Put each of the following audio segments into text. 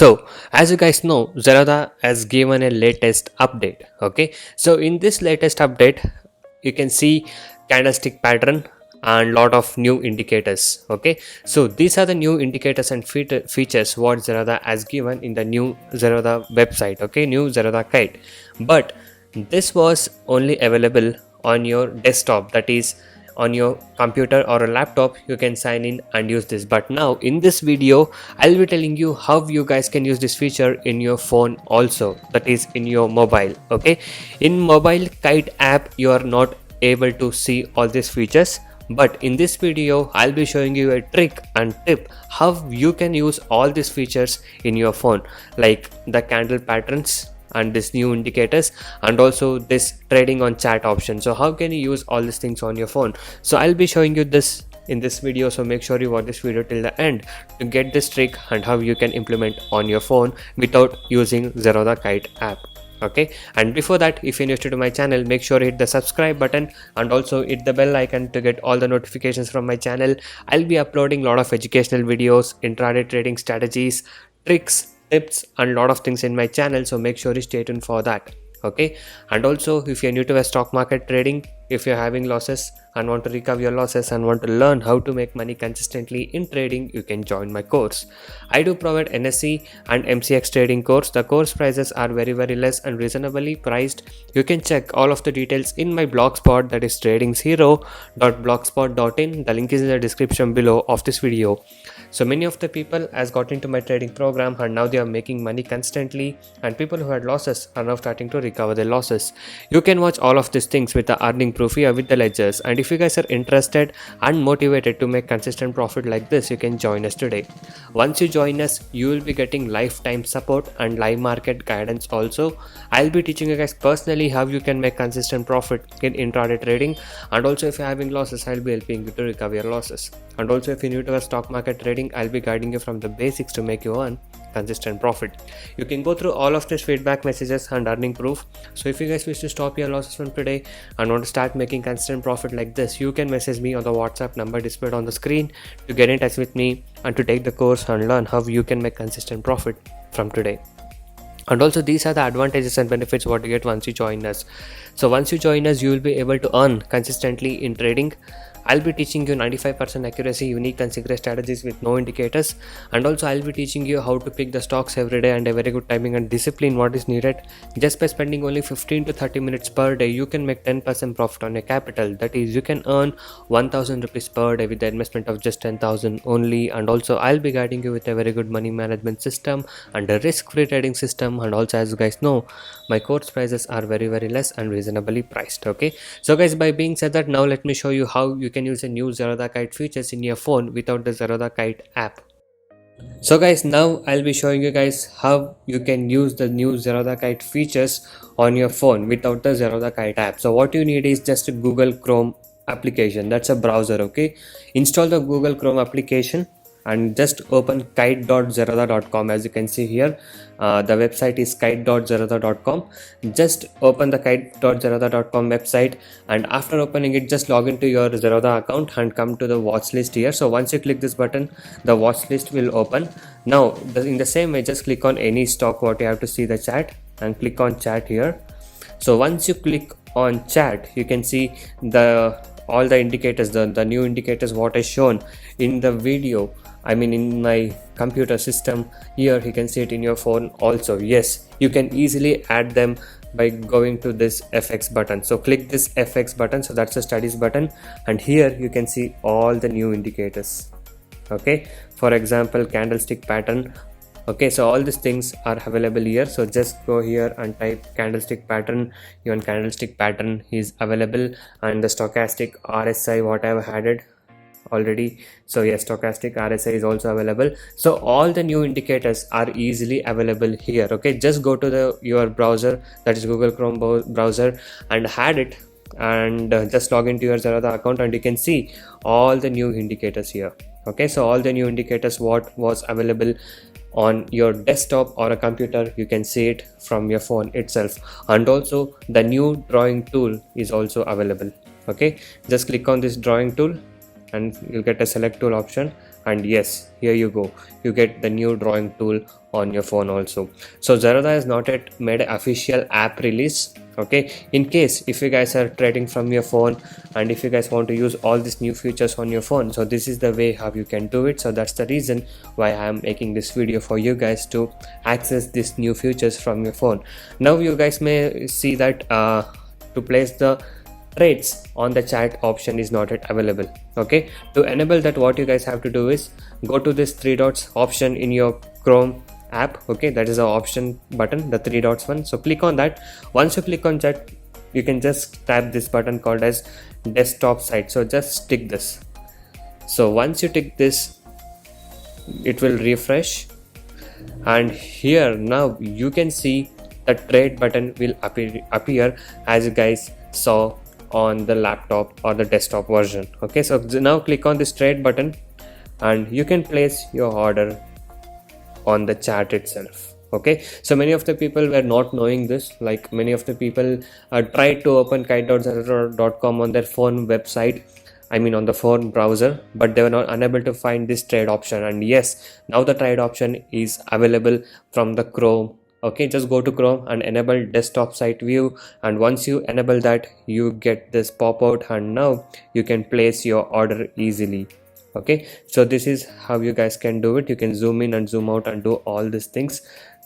So, as you guys know, Zerodha has given a latest update. Okay, so in this latest update, you can see candlestick pattern and lot of new indicators. Okay, so these are the new indicators and features what Zerodha has given in the new Zerodha website. Okay, new Zerodha Kite, but this was only available on your desktop, that is on your computer or a laptop. You can sign in and use this, but now in this video I'll be telling you how you guys can use this feature in your phone also, that is in your mobile. Okay, in mobile Kite app you are not able to see all these features, but in this video I'll be showing you a trick and tip how you can use all these features in your phone, like the candle patterns and this new indicators and also this trading on chat option. So how can you use all these things on your phone? So I'll be showing you this in this video, so make sure you watch this video till the end to get this trick and how you can implement on your phone without using Zerodha Kite app. Okay, and before that, if you're new to my channel, make sure you hit the subscribe button and also hit the bell icon to get all the notifications from my channel. I'll be uploading a lot of educational videos, intraday trading strategies, tricks, tips and lot of things in my channel, so make sure you stay tuned for that. Okay, and also if you're new to a stock market trading, if you're having losses and want to recover your losses and want to learn how to make money consistently in trading, you can join my course. I do provide NSE and MCX trading course. The course prices are very less and reasonably priced. You can check all of the details in my blogspot, that is tradingshero.blogspot.in. the link is in the description below of this video. So many of the people has got into my trading program and now they are making money constantly, and people who had losses are now starting to recover their losses. You can watch all of these things with the earning proof here with the ledgers, and if you guys are interested and motivated to make consistent profit like this, you can join us today. Once you join us, you will be getting lifetime support and live market guidance also. I'll be teaching you guys personally how you can make consistent profit in intraday trading, and also if you're having losses, I'll be helping you to recover your losses. And also if you're new to our stock market trading, I'll be guiding you from the basics to make you earn consistent profit. You can go through all of these feedback messages and earning proof. So if you guys wish to stop your losses from today and want to start making consistent profit like this, you can message me on the WhatsApp number displayed on the screen to get in touch with me and to take the course and learn how you can make consistent profit from today. And also these are the advantages and benefits what you get once you join us. So once you join us, you will be able to earn consistently in trading. I'll be teaching you 95% accuracy, unique and secret strategies with no indicators, and also I'll be teaching you how to pick the stocks every day and a very good timing and discipline what is needed. Just by spending only 15 to 30 minutes per day, you can make 10% profit on your capital. That is, you can earn 1000 rupees per day with the investment of just 10,000 only. And also I'll be guiding you with a very good money management system and a risk-free trading system. And also, as you guys know, my course prices are very less and reasonably priced. Okay, so guys, by being said that, now let me show you how you can use a new Zerodha Kite features in your phone without the Zerodha Kite app. So guys, now I'll be showing you guys how you can use the new Zerodha Kite features on your phone without the Zerodha Kite app. So what you need is just a Google Chrome application. That's a browser. Okay, install the Google Chrome application and just open kite.zerodha.com. as you can see here, the website is kite.zerodha.com. just open the kite.zerodha.com website, and after opening it, just log into your Zerodha account and come to the watch list here. So once you click this button, the watch list will open. Now in the same way, just click on any stock what you have to see the chat and click on chat here. So once you click on chat, you can see all the indicators, the new indicators what is shown in the video, I mean in my computer system. Here you can see it in your phone also. Yes, you can easily add them by going to this FX button. So click this FX button, so that's the studies button, and here you can see all the new indicators. Okay, for example, candlestick pattern. Okay, so all these things are available here. So just go here and type candlestick pattern. Even candlestick pattern is available, and the stochastic RSI what I've added already. So yes, stochastic RSI is also available. So all the new indicators are easily available here. Okay, just go to your browser, that is Google Chrome browser, and add it, and just log into your Zerodha account, and you can see all the new indicators here. Okay, so all the new indicators what was available on your desktop or a computer, you can see it from your phone itself. And also the new drawing tool is also available. Okay, just click on this drawing tool and you'll get a select tool option, and yes, here you go, you get the new drawing tool on your phone also. So Zerodha is not yet made an official app release. Okay, in case if you guys are trading from your phone and if you guys want to use all these new features on your phone, so this is the way how you can do it. So that's the reason why I am making this video for you guys to access these new features from your phone. Now you guys may see that to place the trades on the chat option is not yet available. Okay, to enable that, what you guys have to do is go to this three dots option in your Chrome app. Okay, that is the option button, the three dots one. So click on that. Once you click on that, you can just tap this button called as desktop site. So just tick this. So once you tick this, it will refresh, and here now you can see the trade button will appear as you guys saw on the laptop or the desktop version. Okay, so now click on this trade button and you can place your order on the chat itself. Okay, so many of the people were not knowing this, like many of the people tried to open kite.zerodha.com on their phone website, I mean on the phone browser, but they were not unable to find this trade option. And yes, now the trade option is available from the Chrome. Okay, just go to Chrome and enable desktop site view, and once you enable that, you get this pop out and now you can place your order easily. Okay, so this is how you guys can do it. You can zoom in and zoom out and do all these things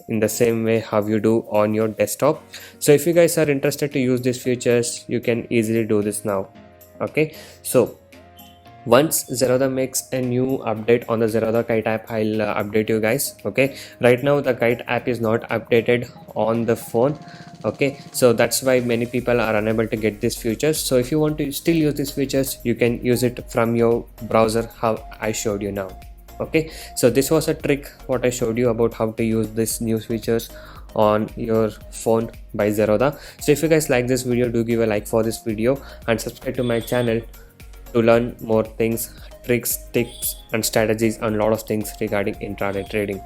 in the same way how you do on your desktop. So if you guys are interested to use these features, you can easily do this now. Okay, so once Zerodha makes a new update on the Zerodha Kite app, I'll update you guys. Okay, right now the Kite app is not updated on the phone. Okay, so that's why many people are unable to get these features. So if you want to still use these features, you can use it from your browser how I showed you now. Okay, so this was a trick what I showed you about how to use these new features on your phone by Zerodha. So if you guys like this video, do give a like for this video and subscribe to my channel to learn more things, tricks, tips and strategies and a lot of things regarding intraday trading.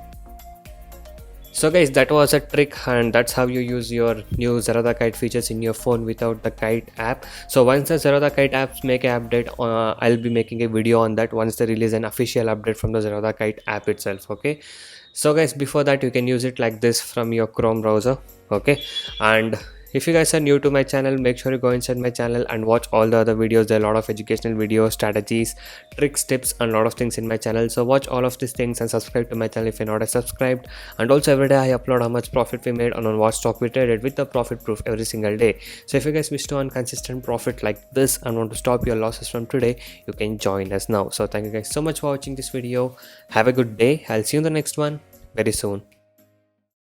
So guys, that was a trick, and that's how you use your new Zerodha Kite features in your phone without the Kite app. So once the Zerodha Kite apps make an update, I'll be making a video on that once they release an official update from the Zerodha Kite app itself. Okay, so guys, before that you can use it like this from your Chrome browser. Okay, and if you guys are new to my channel, make sure you go inside my channel and watch all the other videos. There are a lot of educational videos, strategies, tricks, tips and a lot of things in my channel. So watch all of these things and subscribe to my channel if you're not subscribed. And also every day I upload how much profit we made on what stock we traded with the profit proof every single day. So if you guys wish to earn consistent profit like this and want to stop your losses from today, you can join us now. So thank you guys so much for watching this video. Have a good day. I'll see you in the next one very soon.